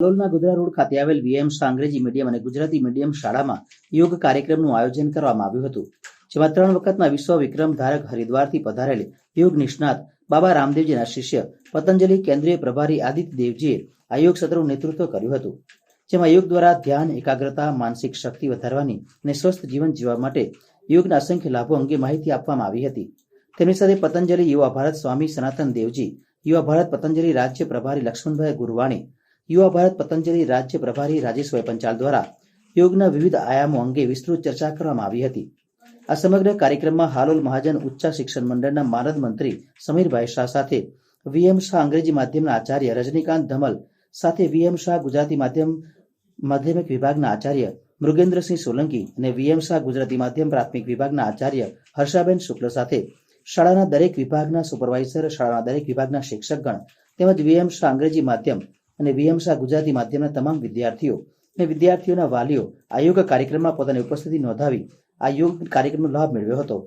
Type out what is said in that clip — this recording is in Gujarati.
હાલોલના ગોધરા રોડ ખાતે આવેલ વીએમ શાહ અંગ્રેજી મીડિયમ અને ગુજરાતી મીડિયમ શાળામાં યોગ કાર્યક્રમનું આયોજન કરવામાં આવ્યું હતું, જેમાં 3 વખતના વિશ્વ વિક્રમ ધારક હરિદ્વારથી પધારેલ યોગ નિષ્ણાત બાબા રામદેવજીના શિષ્ય પતંજલિ કેન્દ્રીય પ્રભારી આદિત્ય દેવજીએ આ યોગ સત્રનું નેતૃત્વ કર્યું હતું, જેમાં યોગ દ્વારા ધ્યાન, એકાગ્રતા, માનસિક શક્તિ વધારવાની અને સ્વસ્થ જીવન જીવવા માટે યોગના અસંખ્ય લાભો અંગે માહિતી આપવામાં આવી હતી. તેમની સાથે પતંજલિ યુવા ભારત સ્વામી સનાતન દેવજી, યુવા ભારત પતંજલિ રાજ્ય પ્રભારી લક્ષ્મણભાઈ ગુરવાણી, યુવા ભારત પતંજલિ રાજ્ય પ્રભારી રાજેશભાઈ પંચાલ દ્વારા યોગના વિવિધ આયામો અંગે વિસ્તૃત ચર્ચા કરવામાં આવી હતી. આ સમગ્ર કાર્યક્રમમાં હાલોલ મહાજન ઉચ્ચ શિક્ષણ મંડળના માનદ મંત્રી સમીરભાઈ શાહ સાથે વીએમ શાહ અંગ્રેજી માધ્યમના આચાર્ય રજનીકાંત ધમલ સાથે વીએમ શાહ ગુજરાતી માધ્યમિક વિભાગના આચાર્ય મૃગેન્દ્રસિંહ સોલંકી અને વીએમ શાહ ગુજરાતી માધ્યમ પ્રાથમિક વિભાગના આચાર્ય હર્ષાબેન શુક્લ સાથે શાળાના દરેક વિભાગના સુપરવાઇઝર, શાળાના દરેક વિભાગના શિક્ષકગણ તેમજ વીએમ શાહ અંગ્રેજી માધ્યમ અને વીએમ શાહ ગુજરાતી માધ્યમના તમામ વિદ્યાર્થીઓ અને વિદ્યાર્થીઓના વાલીઓ આ યોગ કાર્યક્રમમાં પોતાની ઉપસ્થિતિ નોંધાવી આ યોગ કાર્યક્રમનો લાભ મેળવ્યો હતો.